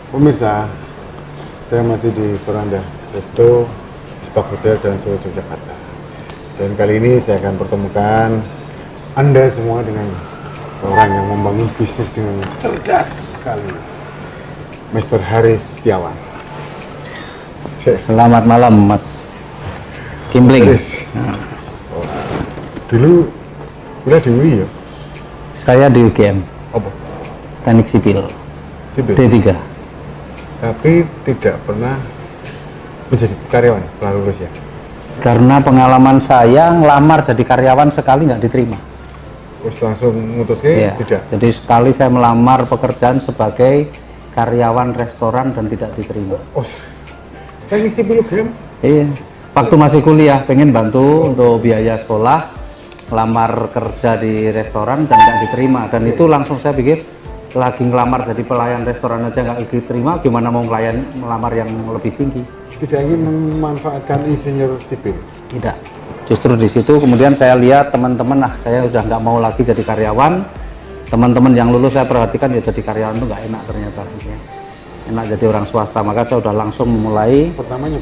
Pemirsa, saya masih di veranda Resto Spark Hotel Jalan Solo, Yogyakarta. Dan kali ini saya akan pertemukan Anda semua dengan seorang yang membangun bisnis dengan cerdas sekali, Mr. Haris Setiawan. Selamat malam, Mas Kimbling. Oh, dulu kuliah di UI ya? Saya di UGM, Apa? Teknik Sipil, Sipil? D3. Tapi tidak pernah menjadi karyawan setelah lulus ya? Karena pengalaman saya ngelamar jadi karyawan sekali nggak diterima. Terus langsung mutusnya tidak? Jadi sekali saya melamar pekerjaan sebagai karyawan restoran dan tidak diterima. Oh, teknik sipil UGM? Iya. Waktu masih kuliah pengen bantu untuk biaya sekolah, melamar kerja di restoran dan nggak diterima. Dan itu langsung saya pikir, lagi ngelamar jadi pelayan restoran aja nggak diterima, gimana mau melamar yang lebih tinggi? Tidak ingin memanfaatkan insinyur sipil? Tidak. Justru di situ kemudian saya lihat teman-teman, saya udah nggak mau lagi jadi karyawan. Teman-teman yang lulus saya perhatikan ya jadi karyawan itu nggak enak ternyata. Enak jadi orang swasta, maka saya udah langsung mulai. Pertamanya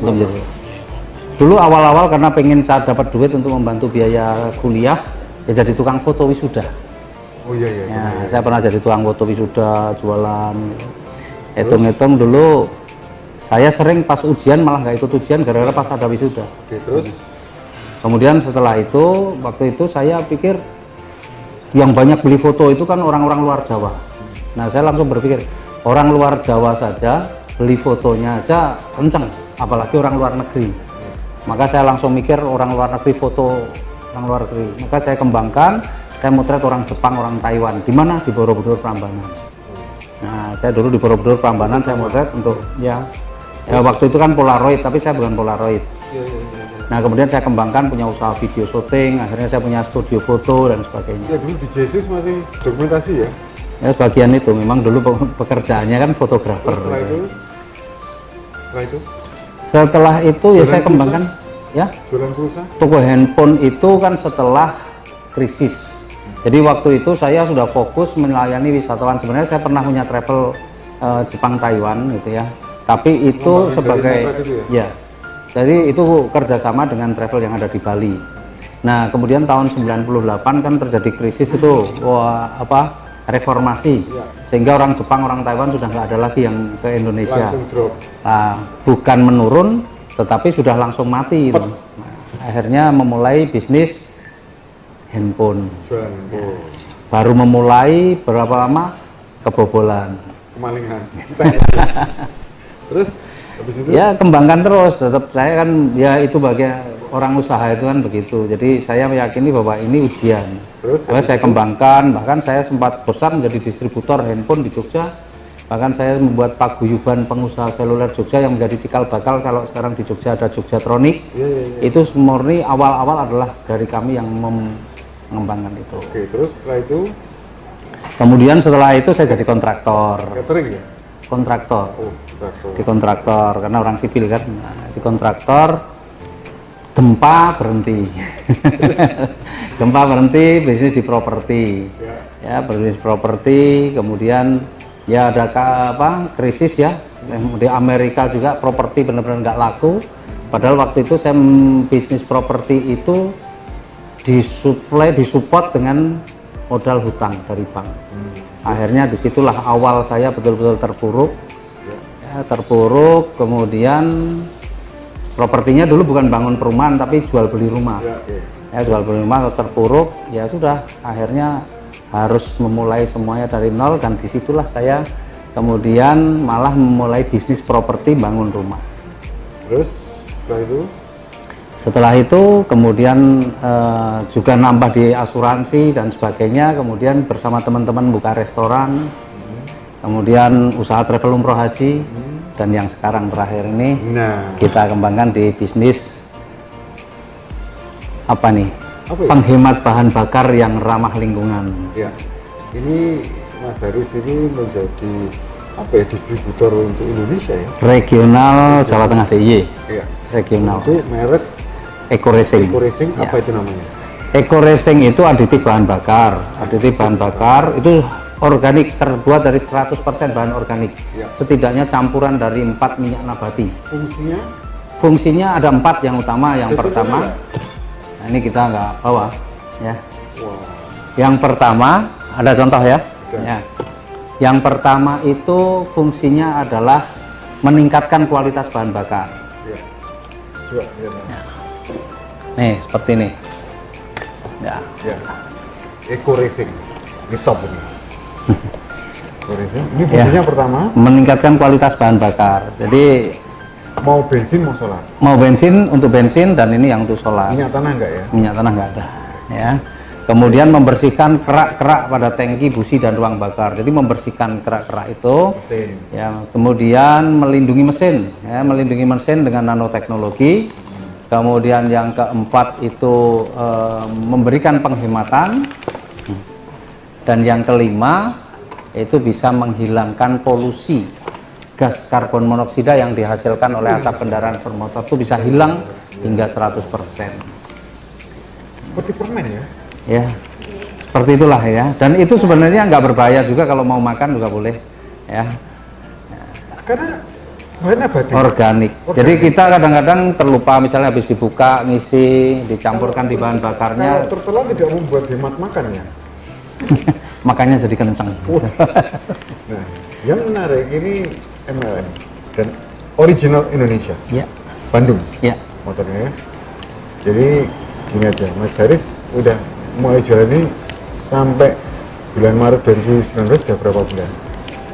dulu awal-awal karena pengen saat dapat duit untuk membantu biaya kuliah, ya jadi tukang foto wisuda. Oh iya. Saya pernah jadi tukang foto wisuda, jualan. Hitung-hitung dulu saya sering pas ujian malah nggak ikut ujian gara-gara pas ada wisuda. Oke, terus? Kemudian setelah itu, waktu itu saya pikir yang banyak beli foto itu kan orang-orang luar Jawa. Nah, saya langsung berpikir orang luar Jawa saja beli fotonya aja kenceng, apalagi orang luar negeri. Maka saya langsung mikir orang luar negeri foto orang luar negeri. Maka saya kembangkan, saya motret orang Jepang, orang Taiwan. Di mana? Di Borobudur Prambanan. Nah, saya dulu di Borobudur Prambanan saya motret untuk ya waktu itu kan Polaroid, tapi saya bukan Polaroid. Nah, kemudian saya kembangkan punya usaha video syuting, akhirnya saya punya studio foto dan sebagainya. Ya dulu di Jesus masih dokumentasi ya? Ya bagian itu, memang dulu pekerjaannya kan fotografer. Setelah itu ya saya kembangkan ya. Jualan pulsa? Toko handphone itu kan setelah krisis. Jadi waktu itu saya sudah fokus melayani wisatawan. Sebenarnya saya pernah punya travel Jepang Taiwan gitu ya. Tapi itu sebagai ya. Jadi itu kerjasama dengan travel yang ada di Bali. Nah, kemudian tahun 98 kan terjadi krisis itu, reformasi. Sehingga orang Jepang, orang Taiwan sudah nggak ada lagi yang ke Indonesia. Langsung drop. Bukan menurun, tetapi sudah langsung mati. Nah, akhirnya memulai bisnis handphone. Jualan handphone. Baru memulai berapa lama kebobolan. Kemalingan. Terus? Habis itu? Ya kembangkan terus, tetap saya kan ya itu bagian orang usaha itu kan begitu. Jadi saya meyakini bahwa ini ujian. Terus saya kembangkan, bahkan saya sempat bosan menjadi distributor handphone di Jogja. Bahkan saya membuat paguyuban pengusaha seluler Jogja yang menjadi cikal bakal kalau sekarang di Jogja ada Jogjatronic. Itu murni awal-awal adalah dari kami yang mengembangkan itu. Oke, terus setelah itu? Kemudian setelah itu saya jadi kontraktor. Catering ya? Kontraktor. Oh, kontraktor. Di kontraktor karena orang sipil kan. Nah, di kontraktor gempa berhenti. Gempa berhenti, bisnis di properti. Ya, bisnis properti, kemudian ya ada krisis ya. Di Amerika juga properti benar-benar nggak laku. Padahal waktu itu saya bisnis properti itu disupport dengan modal hutang dari bank. Akhirnya disitulah awal saya betul-betul terpuruk. Ya, terpuruk, kemudian propertinya dulu bukan bangun perumahan tapi jual beli rumah. Ya, jual beli rumah terpuruk, ya sudah akhirnya harus memulai semuanya dari nol dan disitulah saya kemudian malah memulai bisnis properti bangun rumah. Terus setelah itu? Setelah itu kemudian juga nambah di asuransi dan sebagainya, kemudian bersama teman-teman buka restoran, kemudian usaha travel umroh haji, dan yang sekarang terakhir ini kita kembangkan di bisnis penghemat bahan bakar yang ramah lingkungan. Ya, ini Mas Haris ini menjadi distributor untuk Indonesia ya? Regional Jawa Tengah DIY. Iya. Regional. Itu merek Eco Racing. Eco Racing apa itu namanya? Eco Racing itu aditif bahan bakar. Aditif bahan bakar itu organik, terbuat dari 100% bahan organik. Ya. Setidaknya campuran dari 4 minyak nabati. Fungsinya? Fungsinya ada 4 yang utama. Yang Ada pertama, contohnya nah ini kita nggak bawa ya. Wah. Yang pertama ada contoh ya. Oke. Ya. Yang pertama itu fungsinya adalah meningkatkan kualitas bahan bakar. Ya. Coba lihat. Ya. Nih seperti ini. Ya. Ya. Eco Racing. Ini top ini. Eco Racing. Ini fungsinya pertama, Meningkatkan kualitas bahan bakar. Jadi mau bensin mau solar. mau bensin untuk bensin dan ini yang untuk solar. Minyak tanah enggak ya? Minyak tanah nggak ada. Ya. Kemudian membersihkan kerak-kerak pada tangki, busi dan ruang bakar. Jadi membersihkan kerak-kerak itu. Mesin. Ya, kemudian melindungi mesin, ya, melindungi mesin dengan nanoteknologi. Kemudian yang keempat itu memberikan penghematan, dan yang kelima itu bisa menghilangkan polusi gas karbon monoksida yang dihasilkan oleh asap kendaraan bermotor, itu bisa hilang hingga 100%. Seperti permen ya? Ya, seperti itulah ya. Dan itu sebenarnya nggak berbahaya juga, kalau mau makan juga boleh, ya. Karena bahan nabati. Organik. Jadi kita kadang-kadang terlupa, misalnya habis dibuka, ngisi, dicampurkan di bahan bakarnya, Kalau tertelan tidak membuat hemat makan ya? makanya jadi kencang. Nah, yang menarik ini MLM dan original Indonesia, Ya, Bandung ya. motornya ya. Jadi gini aja, Mas Haris udah mulai jualan ini sampai bulan Maret 2019 sudah berapa bulan?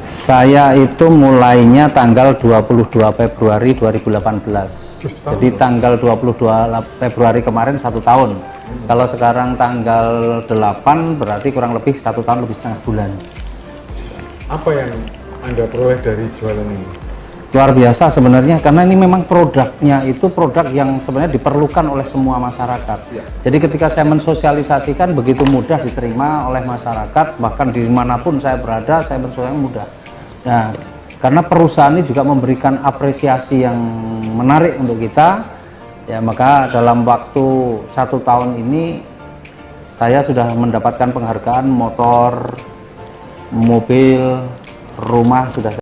Saya itu mulainya tanggal 22 Februari 2018. Jadi tanggal 22 Februari kemarin 1 tahun. Kalau sekarang tanggal 8 berarti kurang lebih 1 tahun lebih setengah bulan. Apa yang Anda peroleh dari jualan ini? Luar biasa sebenarnya, karena ini memang produknya itu produk yang sebenarnya diperlukan oleh semua masyarakat. Ya. Jadi ketika saya mensosialisasikan, begitu mudah diterima oleh masyarakat, bahkan dimanapun saya berada saya mensosialisasikan mudah. Nah, karena perusahaan ini juga memberikan apresiasi yang menarik untuk kita, ya, maka dalam waktu 1 tahun ini saya sudah mendapatkan penghargaan motor, mobil, rumah sudah